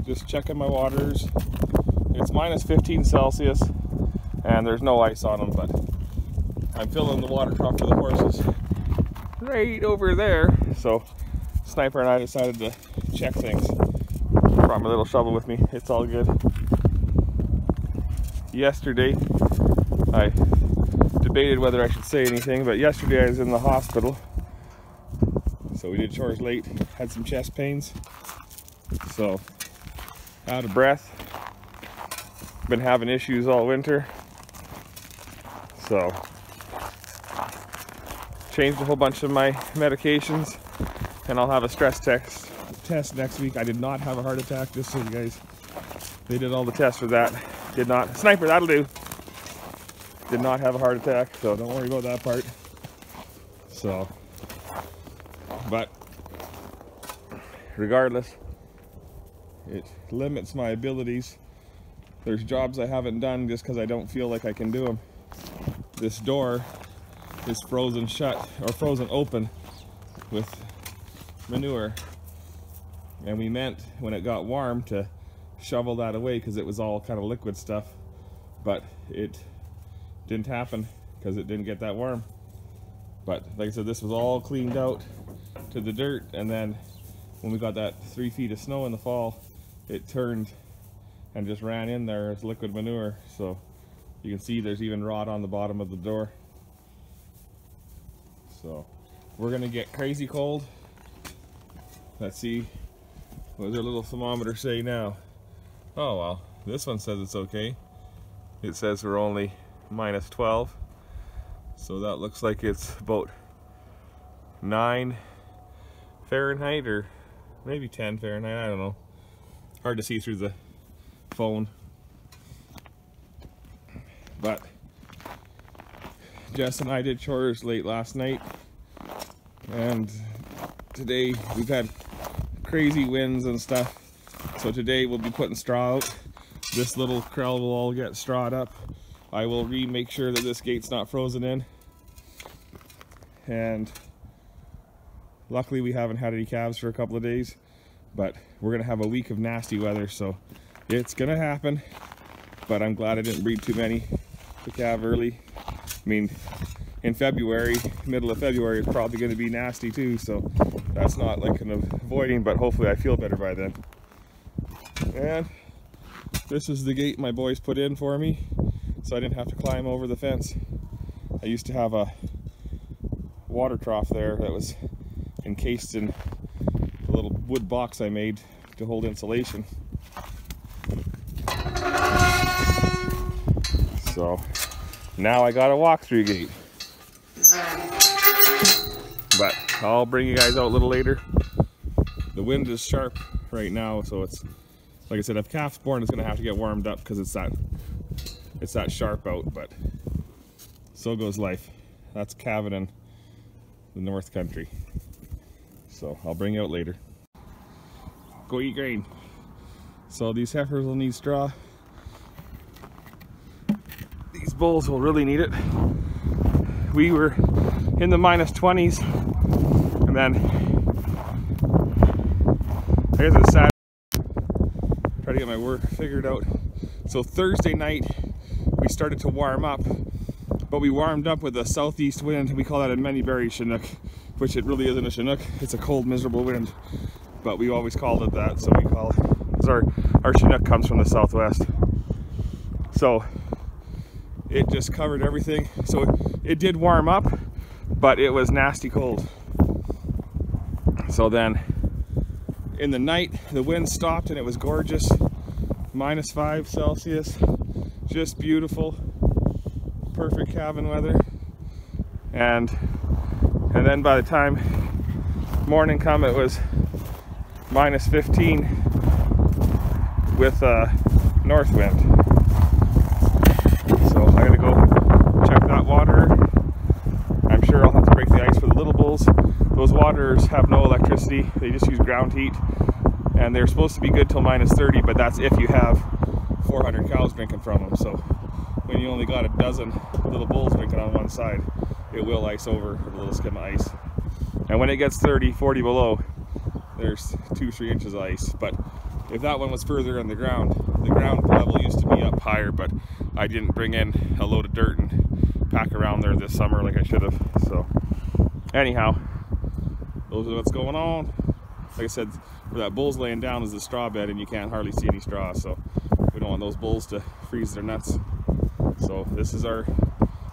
just checking my waters. It's minus 15 Celsius and there's no ice on them, but I'm filling the water trough for the horses right over there. So Sniper and I decided to check things. Brought my little shovel with me. It's all good. Yesterday, I debated whether I should say anything, but yesterday I was in the hospital. So we did chores late, had some chest pains. So, out of breath. Been having issues all winter. So, changed a whole bunch of my medications, and I'll have a stress test next week. I did not have a heart attack, just so you guys, they did all the tests for that. Did not, Sniper, that'll do. Did not have a heart attack, so don't worry about that part. So, but regardless, it limits my abilities. There's jobs I haven't done just because I don't feel like I can do them. This door is frozen shut, or frozen open with manure. And we meant when it got warm to shovel that away because it was all kind of liquid stuff. But it didn't happen because it didn't get that warm. But like I said, this was all cleaned out to the dirt, and then when we got that 3 feet of snow in the fall, it turned and just ran in there as liquid manure. So you can see there's even rot on the bottom of the door. So we're gonna get crazy cold. Let's see, what does our little thermometer say now? Oh well, this one says it's okay. It says we're only minus 12. So that looks like it's about 9 Fahrenheit or maybe 10 Fahrenheit, I don't know. Hard to see through the phone. But Jess and I did chores late last night, and today we've had crazy winds and stuff. So today we'll be putting straw out. This little krell will all get strawed up. I will make sure that this gate's not frozen in. And luckily we haven't had any calves for a couple of days, but we're gonna have a week of nasty weather, so it's gonna happen. But I'm glad I didn't breed too many to calve early. I mean, in February, middle of February, it's probably gonna be nasty too, so that's not like kind of avoiding, but hopefully I feel better by then. And this is the gate my boys put in for me, so I didn't have to climb over the fence. I used to have a water trough there that was encased in a little wood box I made to hold insulation. So now I got a walk-through gate. But I'll bring you guys out a little later. The wind is sharp right now, so it's, like I said, if calf's born, it's gonna have to get warmed up because it's that sharp out, but so goes life. That's calving in the North Country. So I'll bring you out later. Go eat grain. So these heifers will need straw. These bulls will really need it. We were in the minus 20s, and then I guess it's Saturday. Try to get my work figured out. So Thursday night we started to warm up, but we warmed up with a southeast wind. We call that a many-berry Chinook, which it really isn't a Chinook. It's a cold, miserable wind, but we always called it that, so we call it, because our Chinook comes from the southwest. So it just covered everything. So it did warm up, but it was nasty cold. So then in the night, the wind stopped and it was gorgeous. Minus 5 Celsius, just beautiful, perfect calving weather. And then by the time morning come, it was minus 15 with a north wind. So I gotta go check that water. I'm sure I'll have to break the ice for the little bulls. Those waters have no electricity, they just use ground heat. And they're supposed to be good till minus 30, but that's if you have 400 cows drinking from them. So when you only got a dozen little bulls drinking on one side, it will ice over with a little skim of ice. And when it gets 30, 40 below, there's 2-3 inches of ice. But if that one was further on the ground level used to be up higher, but I didn't bring in a load of dirt and pack around there this summer like I should have. So anyhow, those are what's going on. Like I said, where that bull's laying down is the straw bed, and you can't hardly see any straw, so we don't want those bulls to freeze their nuts. So this is our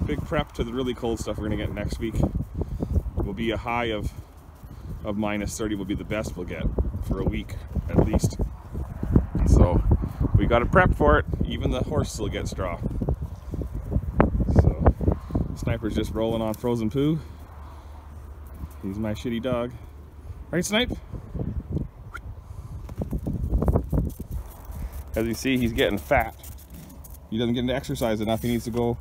big prep to the really cold stuff we're gonna get next week. It will be a high of -30 will be the best we'll get for a week at least. So we got to prep for it. Even the horse will get straw. So Sniper's just rolling on frozen poo. He's my shitty dog. Right, Snipe? As you see, he's getting fat. He doesn't get into exercise enough. He needs to go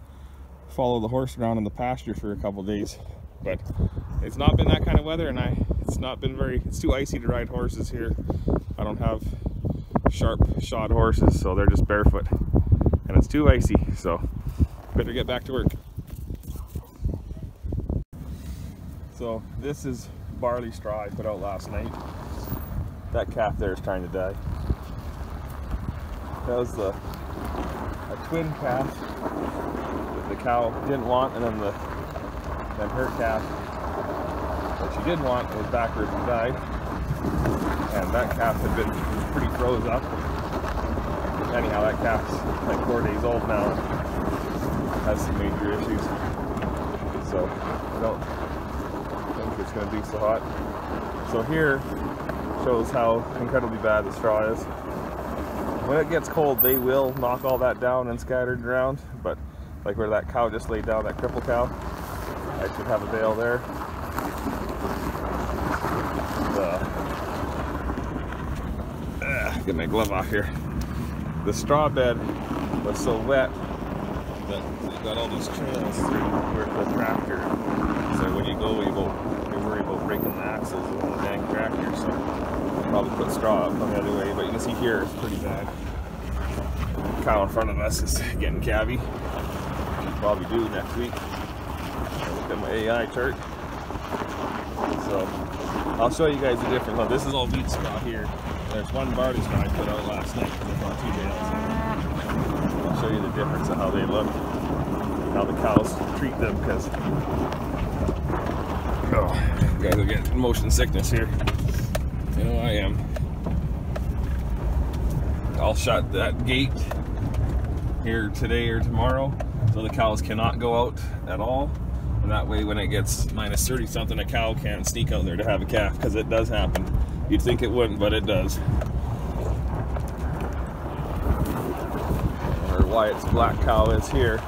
follow the horse around in the pasture for a couple days. But it's not been that kind of weather, and it's too icy to ride horses here. I don't have sharp shod horses, so they're just barefoot, and it's too icy, so better get back to work. So this is barley straw I put out last night. That calf there is trying to die. That was a twin calf that the cow didn't want, and then her calf that she did want was backwards and died. And that calf had been pretty froze up. Anyhow, that calf's like 4 days old now and has some major issues. So I don't think it's going to be so hot. So here shows how incredibly bad the straw is. When it gets cold, they will knock all that down and scatter it around, but like where that cow just laid down, that cripple cow, I should have a bale there. Get my glove off here. The straw bed was so wet that they got all these trails through where the tractor. So when you go, you worry about breaking the axles of the dang tractor. So I'll probably put straw up on the other way. But you can see here it's pretty bad. The cow in front of us is getting calvy. I'll probably do next week. I looked at my AI chart. So I'll show you guys the difference. Now, this is all wheat straw here. There's one barley straw I put out last night. There's on 2 bales. I'll show you the difference of how they look, how the cows treat them, because you guys will get motion sickness here. You know I am. I'll shut that gate here today or tomorrow, so the cows cannot go out at all. And that way, when it gets -30 something, a cow can't sneak out there to have a calf, because it does happen. You'd think it wouldn't, but it does. Or Wyatt's black cow is here.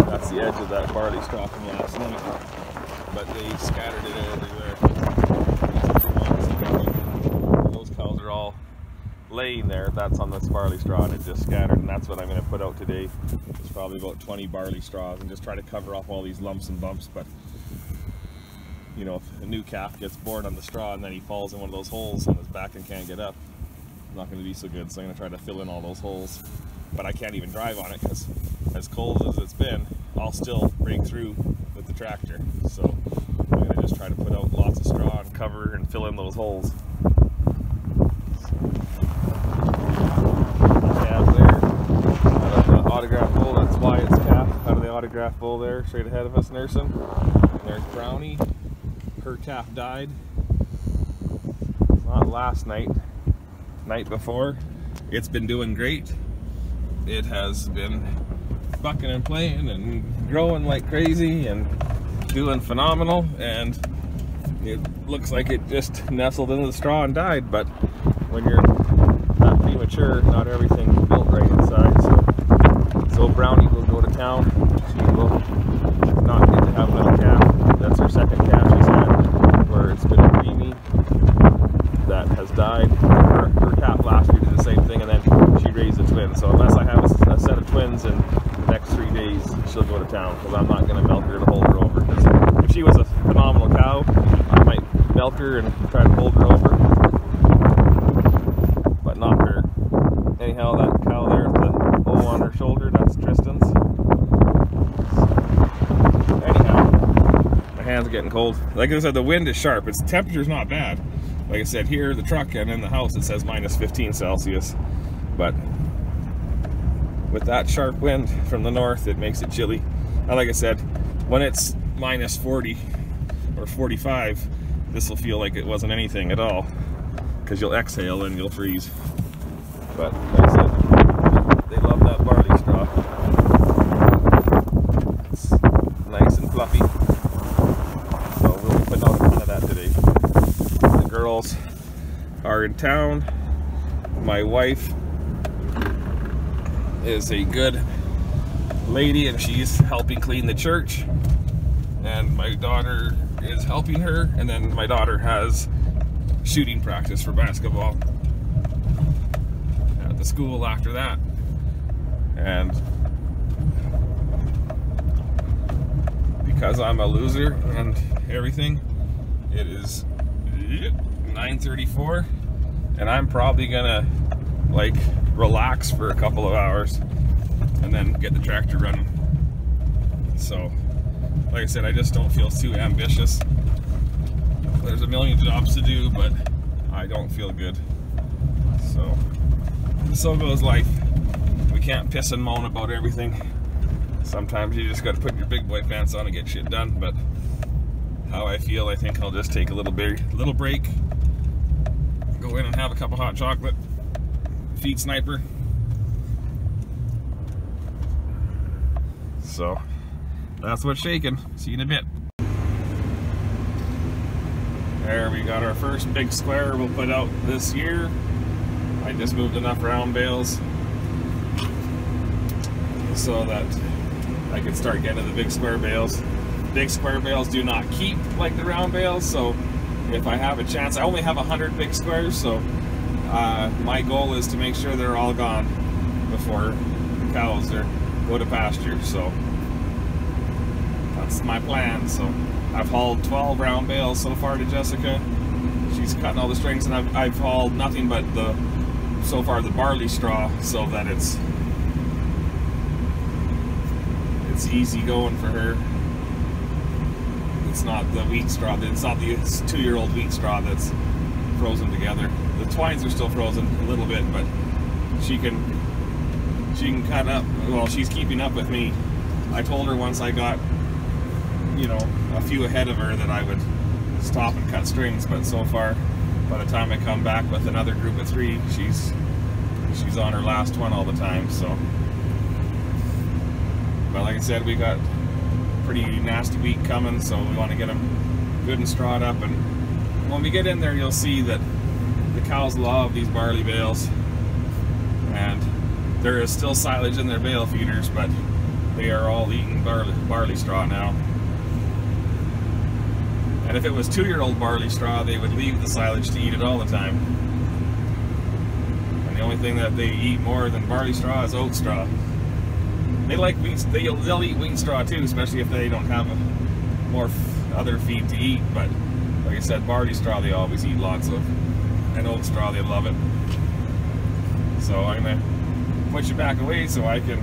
That's the edge of that barley straw from last night. But they scattered it everywhere. Those cows are all laying there. That's on this barley straw, and it just scattered. And that's what I'm going to put out today. It's probably about 20 barley straws, and just try to cover off all these lumps and bumps. But you know, if a new calf gets bored on the straw and then he falls in one of those holes on his back and can't get up, it's not going to be so good. So I'm going to try to fill in all those holes. But I can't even drive on it, because as cold as it's been, I'll still break through with the tractor. So I'm going to just try to put out lots of straw and cover and fill in those holes. Calf there, out of the autograph bowl, that's Wyatt's calf out of the autograph bowl there, straight ahead of us nursing. And there's Brownie. Her calf died, not last night, night before. It's been doing great. It has been bucking and playing and growing like crazy and doing phenomenal, and it looks like it just nestled into the straw and died. But when you're that premature, not everything's built right inside. So Brownie will go to town. She will not get to have another calf. That's her second calf she's had, where it's been a preemie that has died. Her calf last year did the same thing, and then she raised a twin. So unless I have a set of twins in the next 3 days, she'll go to town, because I'm not going to milk her to hold her over. Because if she was a phenomenal cow, I might milk her and try to hold her over, but not her. Anyhow, that cow there with the O on her shoulder, that's Tristan's. Anyhow, my hands are getting cold. Like I said, the wind is sharp. Temperature's not bad. like I said, here, the truck, and in the house, it says minus 15 Celsius. But with that sharp wind from the north, it makes it chilly. And like I said, when it's minus 40 or 45, this will feel like it wasn't anything at all, because you'll exhale and you'll freeze. But like I said, they love that barley straw. It's nice and fluffy. So we'll be putting out a ton of that today. The girls are in town. My wife is a good lady and she's helping clean the church. And my daughter is helping her, and then my daughter has shooting practice for basketball at the school after that. And because I'm a loser and everything, it is 9:34, and I'm probably gonna like relax for a couple of hours and then get the tractor running. So like I said, I just don't feel too ambitious. There's a million jobs to do, but I don't feel good. So goes life. We can't piss and moan about everything. Sometimes you just got to put your big boy pants on and get shit done. But how I feel, I think I'll just take a little break, go in and have a cup of hot chocolate, feed Sniper. So that's what's shaking. See you in a bit. There, we got our first big square we'll put out this year. I just moved enough round bales so that I can start getting to the big square bales. Big square bales do not keep like the round bales, so if I have a chance, I only have 100 big squares, so my goal is to make sure they're all gone before the cows go to pasture. So that's my plan. So I've hauled 12 round bales so far to Jessica. She's cutting all the strings, and I've hauled nothing but so far the barley straw, so that it's easy going for her. It's not the wheat straw. It's not the 2-year-old wheat straw that's frozen together. The twines are still frozen a little bit, but she can cut up. Well, she's keeping up with me. I told her once I got, you know, a few ahead of her that I would stop and cut strings, but so far, by the time I come back with another group of 3, she's on her last one all the time. So, but like I said, we got a pretty nasty week coming, so we want to get them good and strawed up. And when we get in there, you'll see that the cows love these barley bales, and there is still silage in their bale feeders, but they are all eating barley straw now. And if it was 2-year-old barley straw, they would leave the silage to eat it all the time. And the only thing that they eat more than barley straw is oat straw. They like wheat. They'll eat wheat straw too, especially if they don't have more other feed to eat. But like I said, barley straw they always eat lots of, and oat straw they love it. So I'm gonna push it back away so I can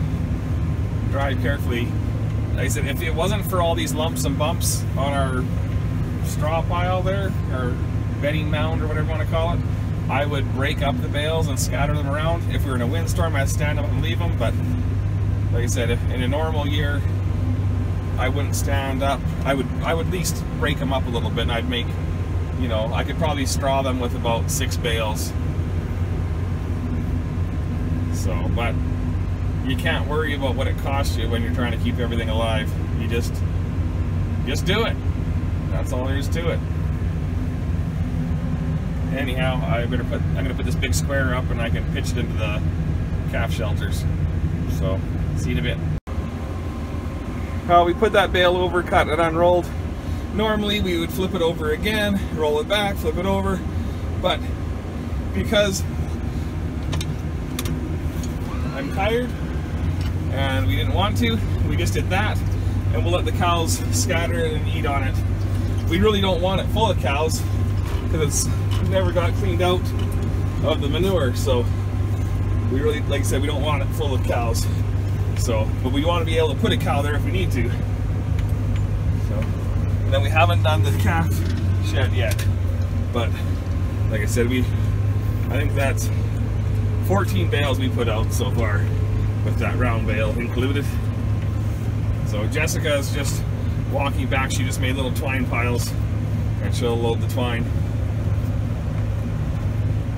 drive carefully. Like I said, if it wasn't for all these lumps and bumps on our straw pile there, or bedding mound, or whatever you want to call it, I would break up the bales and scatter them around. If we were in a windstorm, I'd stand up and leave them, but like I said, if in a normal year, I wouldn't stand up. I would at least break them up a little bit, and I'd make, you know, I could probably straw them with about 6 bales. So, but you can't worry about what it costs you when you're trying to keep everything alive. You just do it. That's all there is to it. Anyhow, I'm gonna put this big square up, and I can pitch it into the calf shelters. So, see you in a bit. We put that bale over, cut it unrolled. Normally we would flip it over again, roll it back, flip it over, but because I'm tired and we didn't want to, we just did that, and we'll let the cows scatter it and eat on it. We really don't want it full of cows because it's never got cleaned out of the manure, so we really, like I said, we don't want it full of cows. So, but we want to be able to put a cow there if we need to. So, and then we haven't done the calf shed yet, but like I said, I think that's 14 bales we put out so far, with that round bale included. So Jessica is just walking back. She just made little twine piles, and she'll load the twine.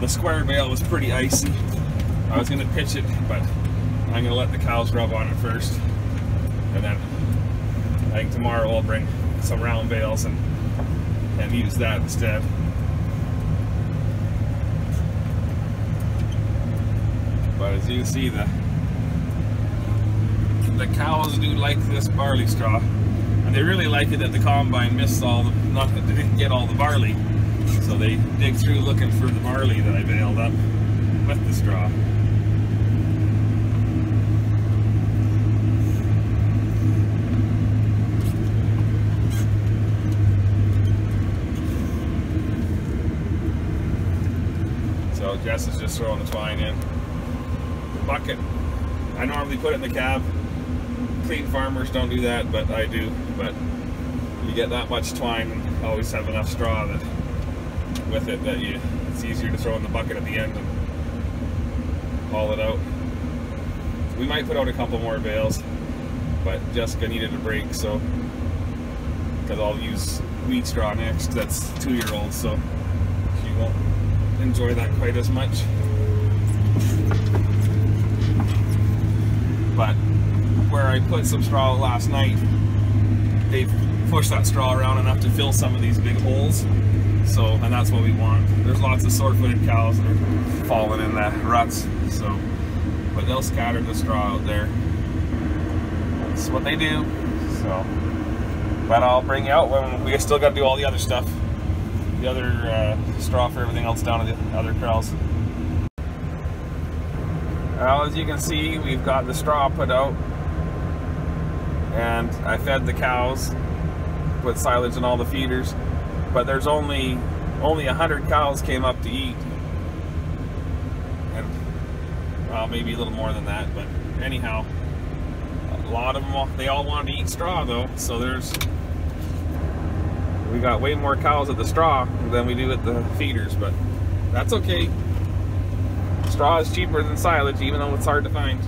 The square bale was pretty icy. I was gonna pitch it, but I'm gonna let the cows rub on it first, and then I think tomorrow I'll bring some round bales and use that instead. But as you can see, the cows do like this barley straw, and they really like it that the combine missed they didn't get all the barley, so they dig through looking for the barley that I baled up with the straw. So Jess is just throwing the twine in the bucket. I normally put it in the cab. Clean farmers don't do that, but I do. But you get that much twine and always have enough straw that with it that it's easier to throw in the bucket at the end and haul it out. We might put out a couple more bales, but Jessica needed a break, so because I'll use wheat straw next. That's 2-year-old, so she won't enjoy that quite as much. But where I put some straw last night, they've pushed that straw around enough to fill some of these big holes. So, and that's what we want. There's lots of sore-footed cows that are falling in the ruts. So, but they'll scatter the straw out there. That's what they do. So, but I'll bring you out when we still got to do all the other stuff. The other straw for everything else down to the other corrals. Well, as you can see, we've got the straw put out, and I fed the cows with silage and all the feeders, but there's only 100 cows came up to eat, and well, maybe a little more than that, but anyhow, a lot of them, they all wanted to eat straw though, so we got way more cows at the straw than we do at the feeders, but that's okay. Straw is cheaper than silage, even though it's hard to find.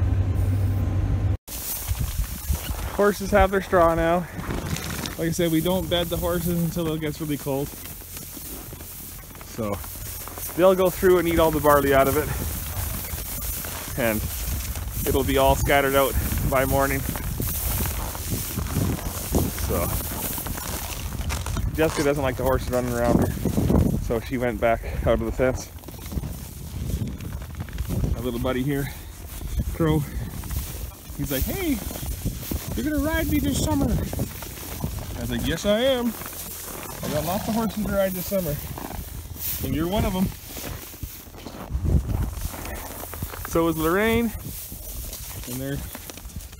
Horses have their straw now. Like I said, we don't bed the horses until it gets really cold. So they'll go through and eat all the barley out of it, and it'll be all scattered out by morning. So Jessica doesn't like the horses running around her, so she went back out of the fence. My little buddy here, Crow, he's like, "Hey, you're gonna ride me this summer." I was like, "Yes, I am. I got lots of horses to ride this summer, and you're one of them." So is Lorraine, and they're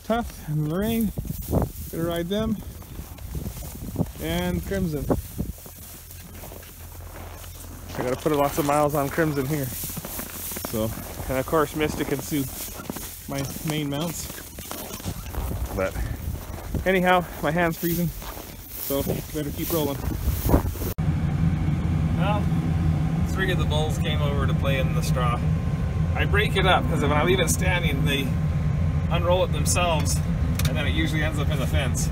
Tough and Lorraine. Gonna ride them. And Crimson. I gotta put lots of miles on Crimson here. So, and of course Mystic and Sue, my main mounts. But anyhow, my hand's freezing, so better keep rolling. Well, 3 of the bulls came over to play in the straw. I break it up because when I leave it standing, they unroll it themselves, and then it usually ends up in the fence.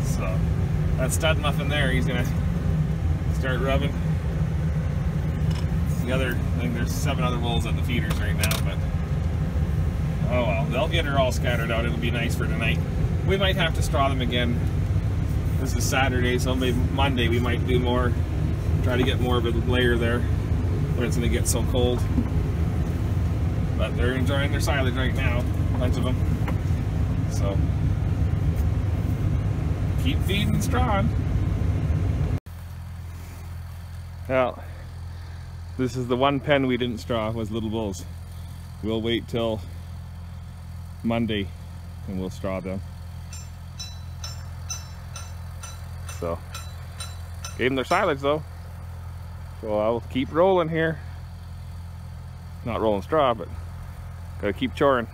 So that stud muffin there, he's gonna start rubbing. The other, I think there's 7 other bulls at the feeders right now, but oh well, they'll get her all scattered out. It'll be nice for tonight. We might have to straw them again. This is Saturday, so maybe Monday we might do more. Try to get more of a layer there when it's gonna get so cold. But they're enjoying their silage right now, a bunch of them. So keep feeding and strawing. Well, this is the one pen we didn't straw, was little bulls. We'll wait till Monday and we'll straw them. So, gave them their silage though. So I'll keep rolling here. Not rolling straw, but gotta keep choring.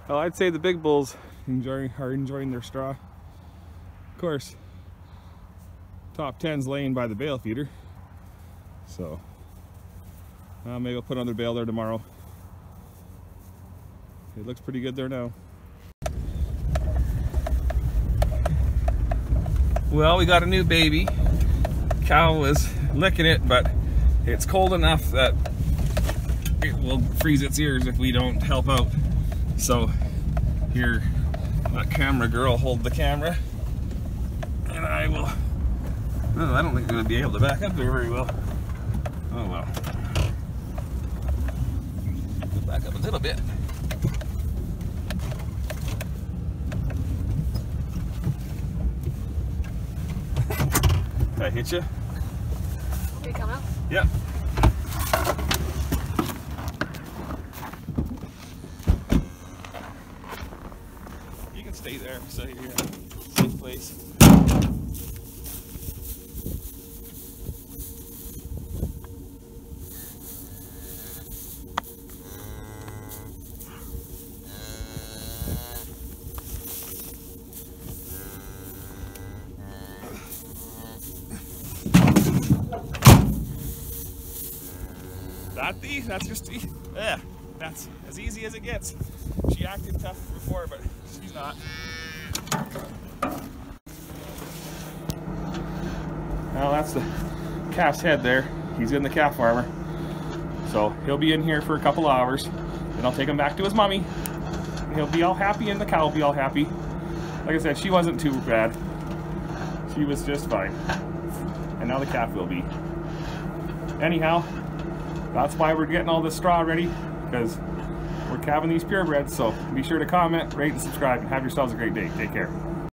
Well, I'd say the big bulls are enjoying their straw. Of course, top 10's laying by the bale feeder. So maybe I'll put another bale there tomorrow. It looks pretty good there now. Well, we got a new baby. Cow was licking it, but it's cold enough that it will freeze its ears if we don't help out. So here, that camera girl hold the camera, and I will. Oh, I don't think I'm going to be able to back up there very well. Oh well. Back up a little bit. Did I hit you? Did it come out? Yeah. You can stay there so you're in a safe place. That's just, yeah, that's as easy as it gets. She acted tough before, but she's not. Well, that's the calf's head there. He's in the calf farmer. So he'll be in here for a couple hours. Then I'll take him back to his mommy. He'll be all happy and the cow will be all happy. Like I said, she wasn't too bad. She was just fine. And now the calf will be. Anyhow, that's why we're getting all this straw ready, because we're calving these purebreds. So be sure to comment, rate, and subscribe, and have yourselves a great day. Take care.